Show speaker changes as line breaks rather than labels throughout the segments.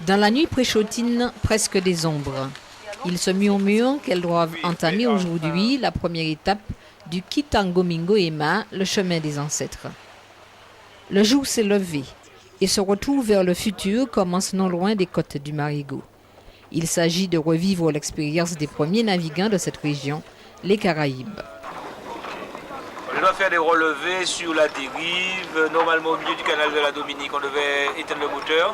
Dans la nuit préchotine, presque des ombres. Ils se murmurent qu'elles doivent entamer aujourd'hui la première étape du Kitango-Mingo-Ema, le chemin des ancêtres. Le jour s'est levé et ce retour vers le futur commence non loin des côtes du Marigot. Il s'agit de revivre l'expérience des premiers navigants de cette région, les Caraïbes.
On doit faire des relevés sur la dérive. Normalement, au milieu du canal de la Dominique, on devait éteindre le moteur,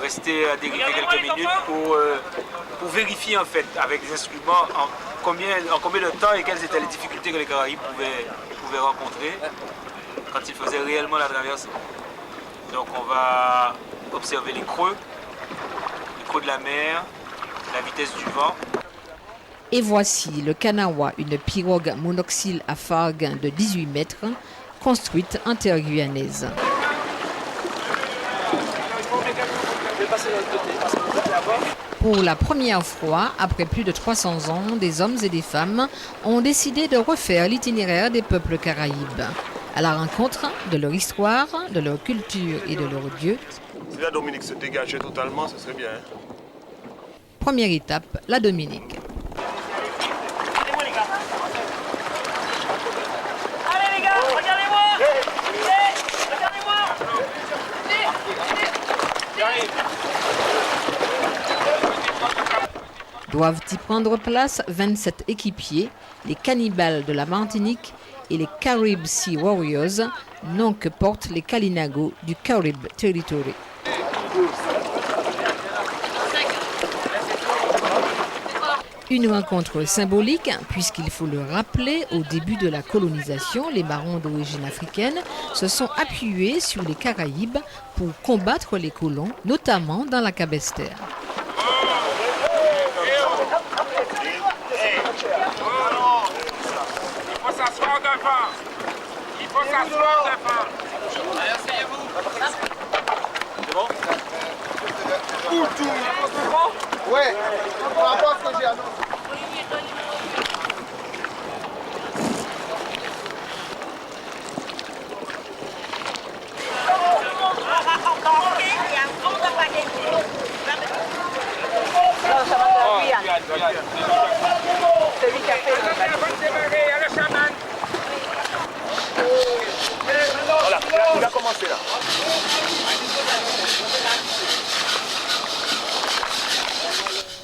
rester à dériver quelques minutes pour vérifier en fait avec des instruments en combien de temps et quelles étaient les difficultés que les Caraïbes pouvaient rencontrer quand ils faisaient réellement la traversée. Donc on va observer les creux de la mer, la vitesse du vent.
Et voici le Kanawa, une pirogue monoxyle à fargue de 18 mètres, construite en terre guyanaise. Pour la première fois, après plus de 300 ans, des hommes et des femmes ont décidé de refaire l'itinéraire des peuples caraïbes, à la rencontre de leur histoire, de leur culture et de leurs dieux.
Si la Dominique se dégageait totalement, ce serait bien.
Première étape, la Dominique.
Regardez-moi les gars. Allez les gars, regardez-moi. Regardez-moi.
Doivent y prendre place 27 équipiers, les cannibales de la Martinique et les Carib Sea Warriors, nom que portent les Kalinago du Carib Territory. Une rencontre symbolique, puisqu'il faut le rappeler, au début de la colonisation, les marrons d'origine africaine se sont appuyés sur les Caraïbes pour combattre les colons, notamment dans la Cabestère.
Il faut s'asseoir devant. Allez, asseyez-vous. C'est bon?
Ouais, par rapport à ce que j'ai annoncé.
Celui qui a fait le
Voilà, il a commencé là.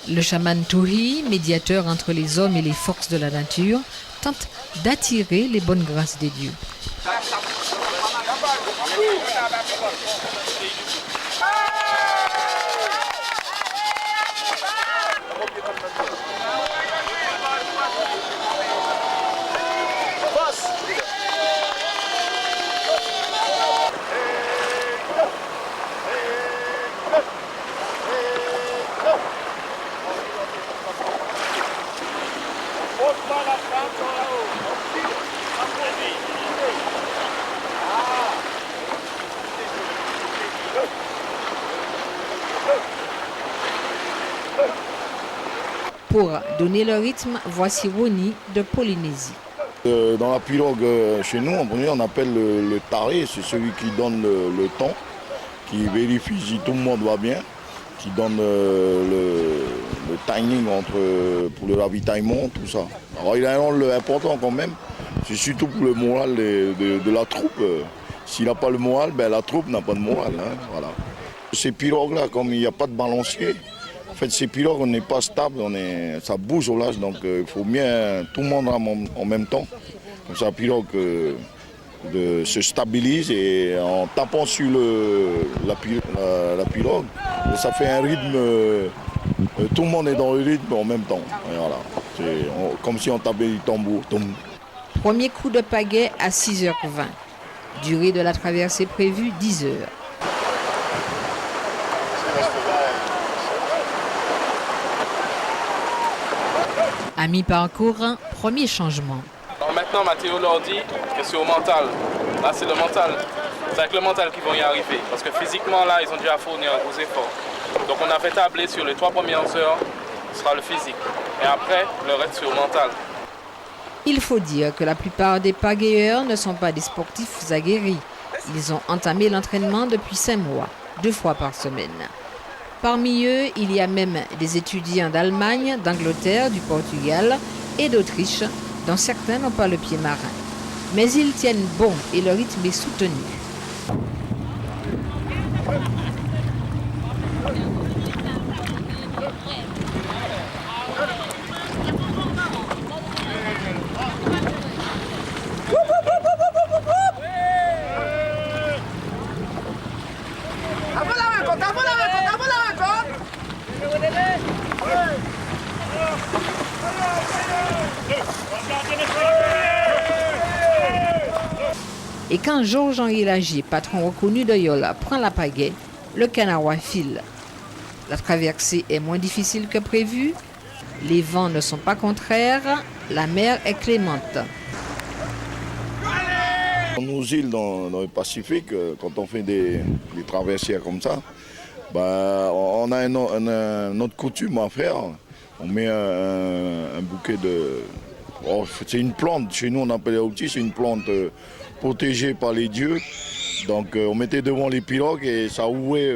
Le chaman Touhi, médiateur entre les hommes et les forces de la nature, tente d'attirer les bonnes grâces des dieux. Pour donner le rythme, voici Roni de Polynésie.
Dans la pirogue, chez nous, en premier, on appelle le taré, c'est celui qui donne le temps, qui vérifie si tout le monde va bien, qui donne le timing pour le ravitaillement, tout ça. Alors il a un rôle important quand même, c'est surtout pour le moral de la troupe. S'il n'a pas le moral, ben, la troupe n'a pas de moral. Hein, voilà. Ces pirogues-là, comme il n'y a pas de balancier, en fait, ces pirogues, on n'est pas stable, ça bouge au large, donc il faut bien tout le monde en même temps. Comme ça, la pirogue se stabilise et en tapant sur la pirogue, ça fait un rythme, tout le monde est dans le rythme en même temps. Et voilà. C'est comme si on tapait du tambour.
Premier coup de pagaie à 6h20. Durée de la traversée prévue 10 heures. À mi-parcours, premier changement.
Alors maintenant, Mathéo leur dit que c'est au mental. Là, c'est le mental. C'est avec le mental qu'ils vont y arriver. Parce que physiquement, là, ils ont dû fournir un gros effort. Donc on a fait tabler sur les 3 premières heures, ce sera le physique. Et après, le reste, c'est au mental.
Il faut dire que la plupart des pagayeurs ne sont pas des sportifs aguerris. Ils ont entamé l'entraînement depuis 5 mois, 2 fois par semaine. Parmi eux, il y a même des étudiants d'Allemagne, d'Angleterre, du Portugal et d'Autriche, dont certains n'ont pas le pied marin. Mais ils tiennent bon et le rythme est soutenu. Et quand Georges-Henri Lagier, patron reconnu de Yola, prend la pagaie, le Canarois file. La traversée est moins difficile que prévu, les vents ne sont pas contraires, la mer est clémente.
Dans nos îles dans le Pacifique, quand on fait des traversières comme ça, on a une autre coutume à faire. On met un bouquet de... Oh, c'est une plante, chez nous on appelle l'outil, c'est une plante protégée par les dieux. Donc on mettait devant les pirogues et ça ouvrait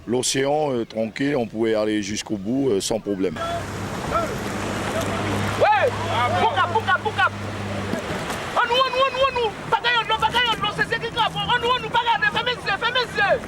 l'océan tranquille, on pouvait aller jusqu'au bout sans problème.
Ouais, pouka. On nous, bagaille, c'est ce qui grave. On nous, bagaille, fermez les yeux.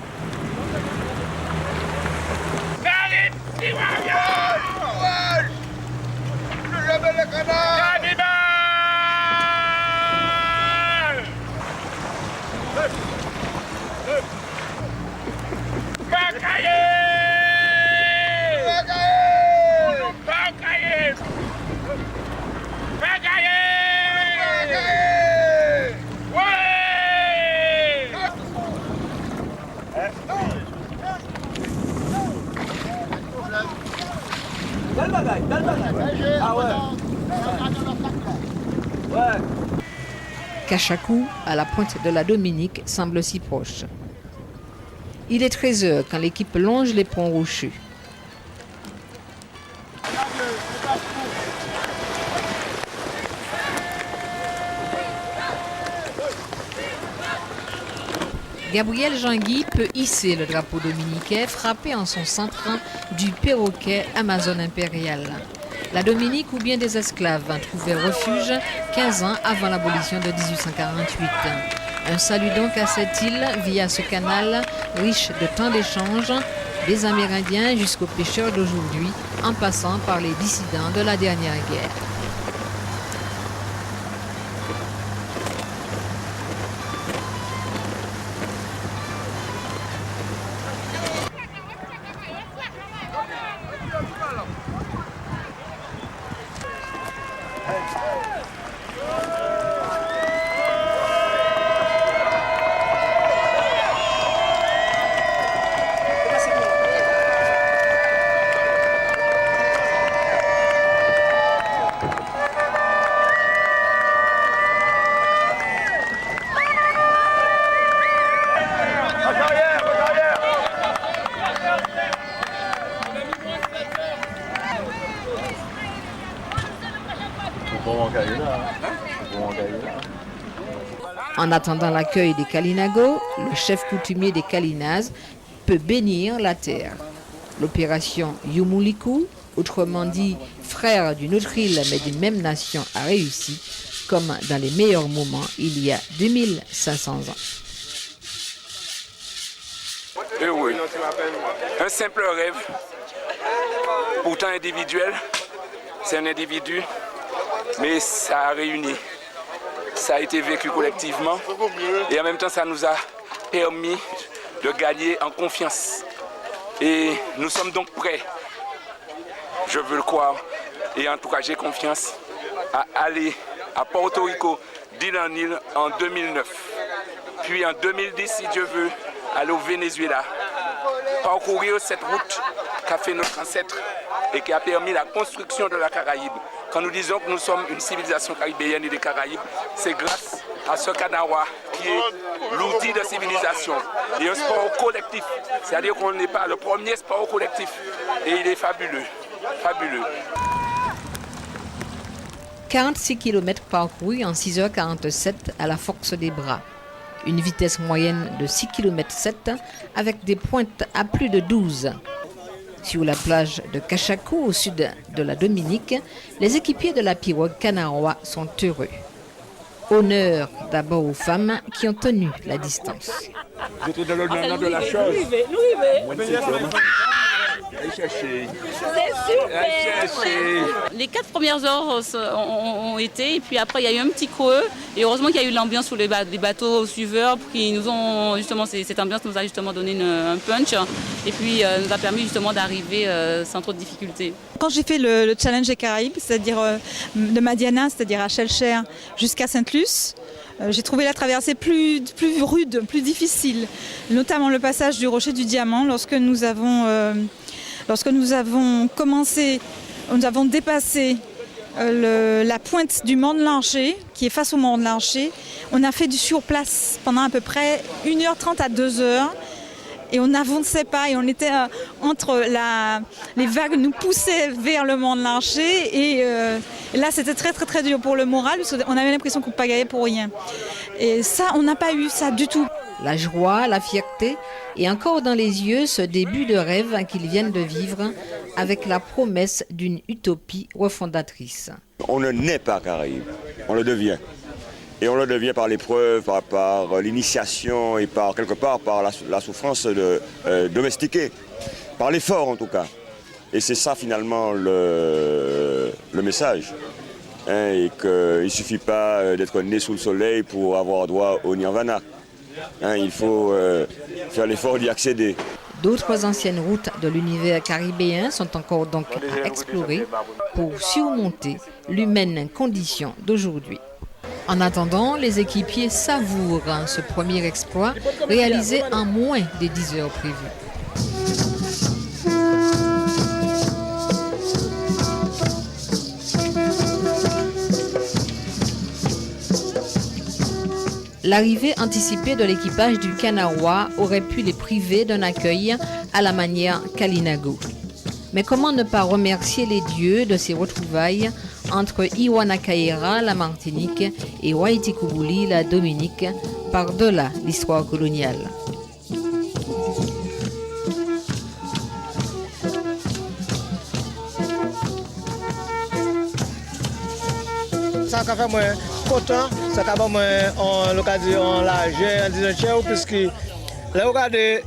Cachakou, à la pointe de la Dominique, semble si proche. Il est 13 heures quand l'équipe longe les ponts rocheux. Gabriel Jean-Guy peut hisser le drapeau dominicain frappé en son centre du perroquet Amazon impérial. La Dominique ou bien des esclaves trouvaient refuge 15 ans avant l'abolition de 1848. Un salut donc à cette île via ce canal riche de tant d'échanges, des Amérindiens jusqu'aux pêcheurs d'aujourd'hui, en passant par les dissidents de la dernière guerre. En attendant l'accueil des Kalinago, le chef coutumier des Kalinas peut bénir la terre. L'opération Yumuliku, autrement dit frère d'une autre île mais d'une même nation, a réussi, comme dans les meilleurs moments il y a 2500 ans.
Et oui, un simple rêve, pourtant individuel, c'est un individu, mais ça a réuni. Ça a été vécu collectivement et en même temps ça nous a permis de gagner en confiance. Et nous sommes donc prêts, je veux le croire, et en tout cas j'ai confiance, à aller à Porto Rico d'île en île en 2009. Puis en 2010, si Dieu veut, aller au Venezuela, parcourir cette route qu'a fait notre ancêtre et qui a permis la construction de la Caraïbe. Quand nous disons que nous sommes une civilisation caribéenne et des Caraïbes, c'est grâce à ce Canarois qui est l'outil de civilisation et un sport collectif. C'est-à-dire qu'on n'est pas le premier sport collectif et il est fabuleux, fabuleux.
46 km parcourus en 6h47 à la force des bras. Une vitesse moyenne de 6 km/h avec des pointes à plus de 12. Sur la plage de Cachaco, au sud de la Dominique, les équipiers de la pirogue Canarois sont heureux. Honneur d'abord aux femmes qui ont tenu la distance.
Je te donne le nom de la chose.
C'est super. Les 4 premières heures ont été, et puis après il y a eu un petit creux. Et heureusement qu'il y a eu l'ambiance sur les bateaux suiveurs qui nous ont justement, cette ambiance nous a justement donné un punch. Et puis nous a permis justement d'arriver sans trop de difficultés.
Quand j'ai fait le challenge des Caraïbes, c'est-à-dire de Madiana, c'est-à-dire à Shellshare jusqu'à Sainte-Luce, j'ai trouvé la traversée plus rude, plus difficile, notamment le passage du Rocher du Diamant lorsque nous avons dépassé la pointe du Mont de Lanché, qui est face au Mont de Lanché. On a fait du surplace pendant à peu près 1h30 à 2h. Et on n'avançait pas et on était entre les vagues nous poussaient vers le Mont de Lanché et là c'était très très très dur pour le moral parce qu'on avait l'impression qu'on pagayait pour rien. Et ça, on n'a pas eu ça du tout.
La joie, la fierté et encore dans les yeux ce début de rêve qu'ils viennent de vivre avec la promesse d'une utopie refondatrice.
On ne naît pas Caraïbe, on le devient. Et on le devient par l'épreuve, par l'initiation et quelque part par la souffrance domestiquée, par l'effort en tout cas. Et c'est ça finalement le message. Et qu'il ne suffit pas d'être né sous le soleil pour avoir droit au nirvana. Il faut faire l'effort d'y accéder.
D'autres anciennes routes de l'univers caribéen sont encore donc à explorer pour surmonter l'humaine condition d'aujourd'hui. En attendant, les équipiers savourent ce premier exploit réalisé en moins des 10 heures prévues. L'arrivée anticipée de l'équipage du Canarois aurait pu les priver d'un accueil à la manière Kalinago. Mais comment ne pas remercier les dieux de ces retrouvailles entre Iwanakaïra, la Martinique, et Waitikoubouli, la Dominique, par-delà l'histoire coloniale.
Ça a fait moi content, ça a fait moi l'occasion largeur, en disant puisque là regardez.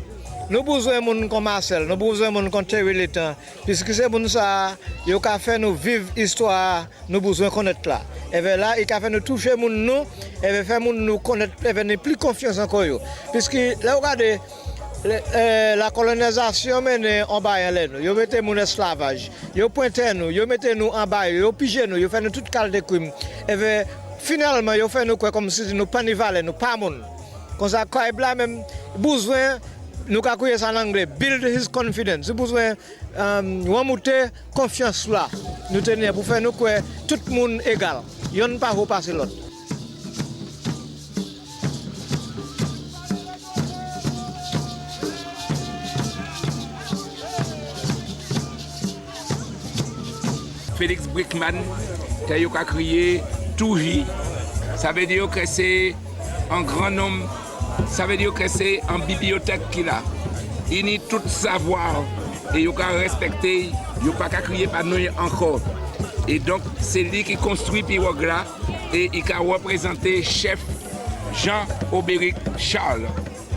Nous avons besoin de gens comme Marcel, nous avons besoin de gens comme Thierry Létan, puisque c'est pour ça qu'ils ont fait nous vivre l'histoire, nous avons besoin de connaître là. Et bien là, ils ont fait nous toucher nous, et bien fait nous connaître, et bien plus confiance encore. Puisque là, regardez, la colonisation menée en bas, ils ont mis nous esclavage, ils ont pointé nous, ils ont mis nous en bas, ils ont pigé nous, ils ont fait nous toute qualité de crime. Et bien finalement, ils ont fait nous comme si nous pas nivalés, nous pas monde. Comme ça, quand ils ont même besoin. Nous avons ça en anglais, build his confidence. Nous avons besoin de confiance là. Nous tenons pour faire nous que tout le monde est égal. Il n'y a pas à passer l'autre.
Félix Brickman, qui a créé Touji. Ça veut dire que c'est un grand homme. Ça veut dire que c'est en bibliothèque qu'il a. Il nie tout savoir et il a respecté, il n'a pas qu'à crier par nous encore. Et donc, c'est lui qui construit pirogue là et il a représenté chef Jean Aubéric Charles,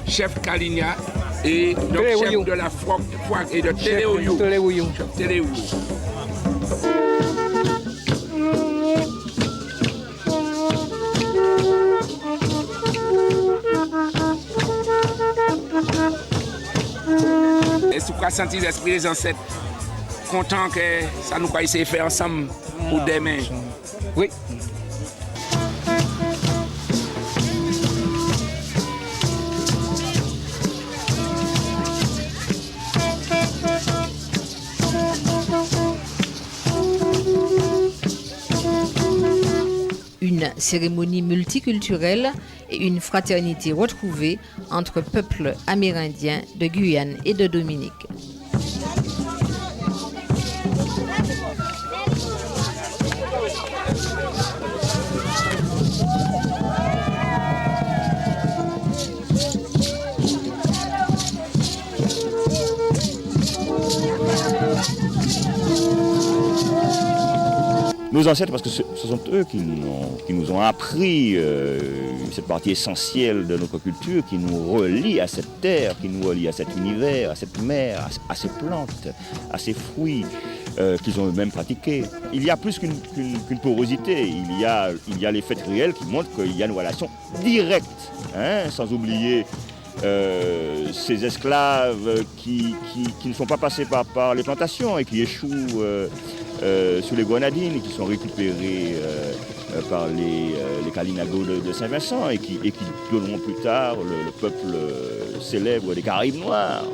chef Kalinia et donc chef de la Froc et de Téléouyou. Et si vous sentez l'esprit des ancêtres, content que ça nous puisse faire ensemble pour demain. Oui.
Une cérémonie multiculturelle et une fraternité retrouvée entre peuples amérindiens de Guyane et de Dominique.
nos ancêtres, parce que ce sont eux qui nous ont appris cette partie essentielle de notre culture, qui nous relie à cette terre, qui nous relie à cet univers, à cette mer, à ces plantes, à ces fruits qu'ils ont eux-mêmes pratiqués. Il y a plus qu'une porosité, il y a les faits réels qui montrent qu'il y a une relation directe, sans oublier ces esclaves qui ne sont pas passés par les plantations et qui échouent sous les grenadines et qui sont récupérés par les Kalinago de Saint-Vincent et qui donneront plus tard le peuple célèbre des Caraïbes noirs.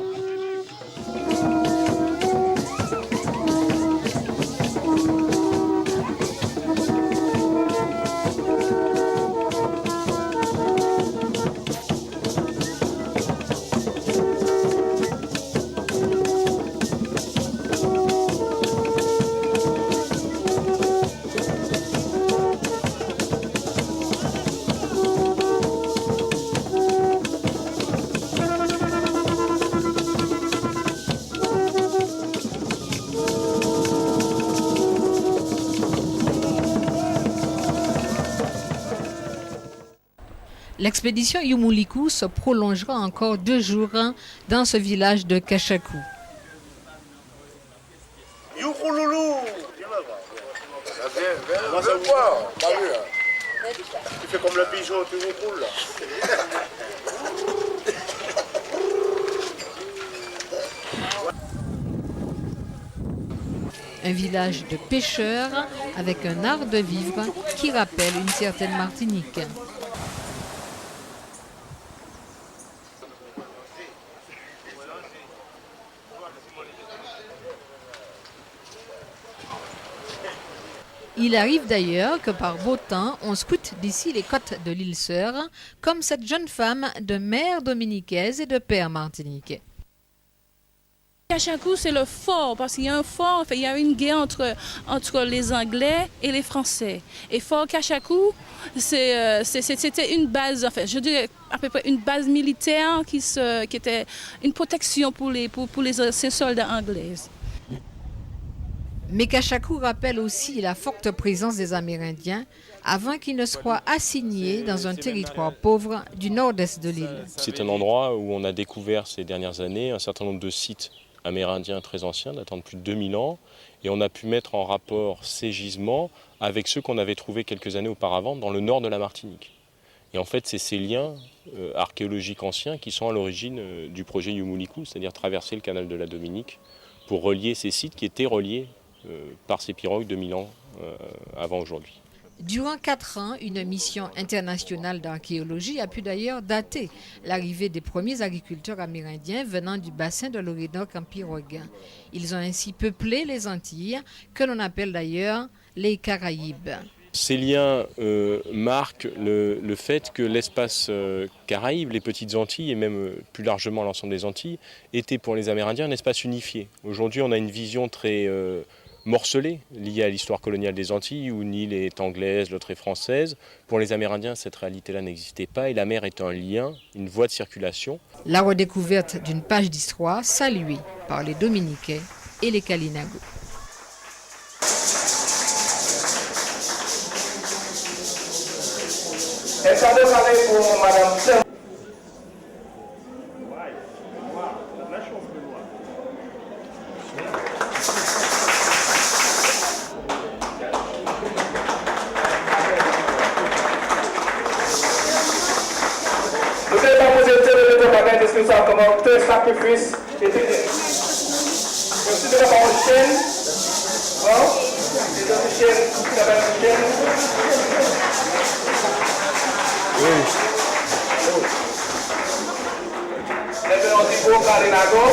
L'expédition Yumuliku se prolongera encore 2 jours dans ce village de Cachakou.
Tu fais comme le pigeon, tu roules là.
Un village de pêcheurs avec un art de vivre qui rappelle une certaine Martinique. Il arrive d'ailleurs que par beau temps, on scoute d'ici les côtes de l'île Sœur, comme cette jeune femme de mère dominicaise et de père martiniquais.
Cachakou, c'est le fort, parce qu'il y a un fort, il y a une guerre entre les Anglais et les Français. Et Fort Cachakou, c'était une base, je dirais à peu près une base militaire qui était une protection pour les anciens soldats anglais.
Mais Cachakou rappelle aussi la forte présence des Amérindiens avant qu'ils ne soient assignés dans un territoire pauvre du nord-est de l'île.
C'est un endroit où on a découvert ces dernières années un certain nombre de sites amérindiens très anciens, datant de plus de 2000 ans, et on a pu mettre en rapport ces gisements avec ceux qu'on avait trouvés quelques années auparavant dans le nord de la Martinique. Et en fait, c'est ces liens archéologiques anciens qui sont à l'origine du projet Yumuliku, c'est-à-dire traverser le canal de la Dominique pour relier ces sites qui étaient reliés par ces pirogues 2000 ans avant aujourd'hui.
Durant 4 ans, une mission internationale d'archéologie a pu d'ailleurs dater l'arrivée des premiers agriculteurs amérindiens venant du bassin de l'Orénoque en pirogue. Ils ont ainsi peuplé les Antilles, que l'on appelle d'ailleurs les Caraïbes.
Ces liens marquent le fait que l'espace Caraïbes, les petites Antilles et même plus largement l'ensemble des Antilles, était pour les Amérindiens un espace unifié. Aujourd'hui, on a une vision très morcelée, liée à l'histoire coloniale des Antilles, où une île est anglaise, l'autre est française. Pour les Amérindiens, cette réalité-là n'existait pas et la mer est un lien, une voie de circulation.
La redécouverte d'une page d'histoire saluée par les Dominicains et les Kalinago.
Un cadeau salé pour Madame. Nous n'avons pas posé de bagage de ce soir comme un sacrifice. Aussi de la parole chaîne. Bon, les autres chaînes, ça va être chaîne. Maintenant, on dit pour Kalinago.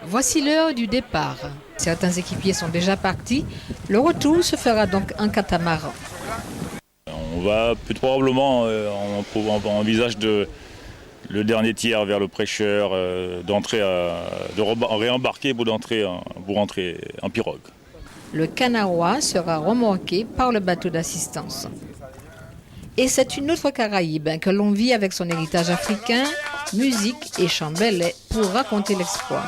Voici l'heure du départ. Certains équipiers sont déjà partis. Le retour se fera donc en catamaran.
On va probablement, on envisage le dernier tiers vers le prêcheur, de réembarquer pour rentrer en pirogue.
Le Kanawa sera remorqué par le bateau d'assistance. Et c'est une autre Caraïbe que l'on vit avec son héritage africain, musique et chant belais pour raconter l'exploit.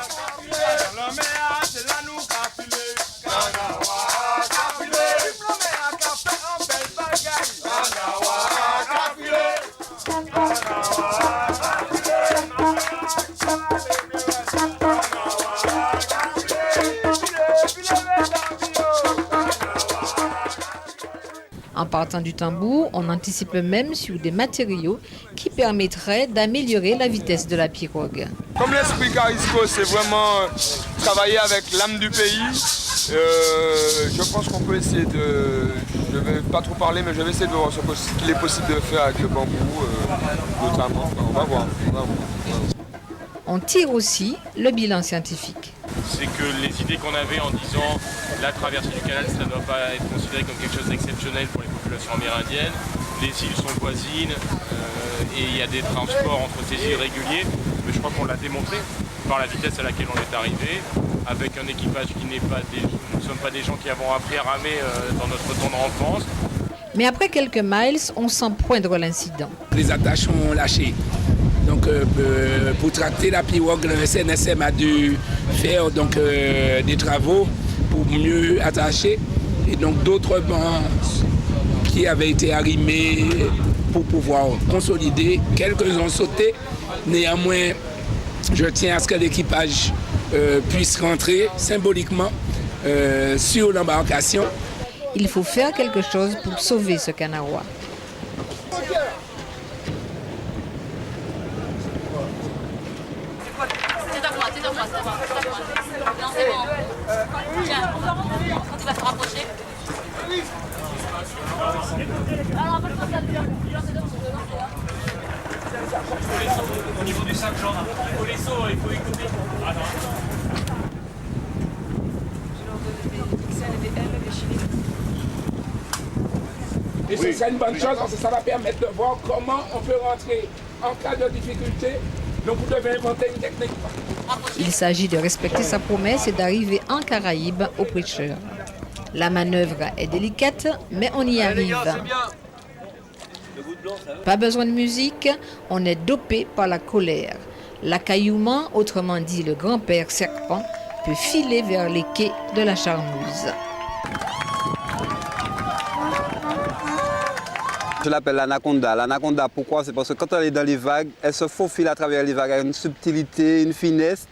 En partant du tambour, on anticipe même sur des matériaux qui permettraient d'améliorer la vitesse de la pirogue.
Comme l'esprit Carisco, c'est vraiment travailler avec l'âme du pays. Je pense qu'on peut essayer de... Je ne vais pas trop parler, mais je vais essayer de voir ce qu'il est possible de faire avec le bambou, notamment. On va voir.
On tire aussi le bilan scientifique.
C'est que les idées qu'on avait en disant la traversée du canal, ça ne doit pas être considéré comme quelque chose d'exceptionnel pour les populations amérindiennes. Les îles sont voisines et il y a des transports entre ces îles réguliers. Mais je crois qu'on l'a démontré par la vitesse à laquelle on est arrivé, avec un équipage qui n'est pas nous ne sommes pas des gens qui avons appris à ramer dans notre tendre enfance.
Mais après quelques miles, on sent poindre l'incident.
Les attaches ont lâché. Donc pour tracter la pirogue, le CNSM a dû faire des travaux pour mieux attacher. Et donc d'autres bancs qui avaient été arrimés pour pouvoir consolider. Quelques ont sauté. Néanmoins, je tiens à ce que l'équipage puisse rentrer symboliquement sur l'embarcation.
Il faut faire quelque chose pour sauver ce Kanawa.
Au niveau du sac jaune, il faut les sauts, il faut écouter.
Et ce serait une bonne chose parce que ça va permettre de voir comment on peut rentrer en cas de difficulté. Donc vous devez inventer une technique.
Il s'agit de respecter sa promesse et d'arriver en Caraïbes au prêcheur. La manœuvre est délicate, mais on y arrive. Pas besoin de musique, on est dopé par la colère. L'accaillouement, autrement dit le grand-père serpent, peut filer vers les quais de la Charmeuse.
Je l'appelle l'anaconda. L'anaconda, pourquoi? C'est parce que quand elle est dans les vagues, elle se faufile à travers les vagues avec une subtilité, une finesse.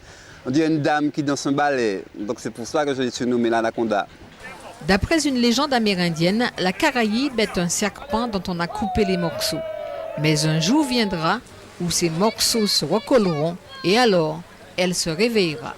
On dirait une dame qui danse un ballet. Donc c'est pour ça que je l'ai surnommé l'anaconda.
D'après une légende amérindienne, la Caraïbe est un serpent dont on a coupé les morceaux. Mais un jour viendra où ces morceaux se recolleront et alors elle se réveillera.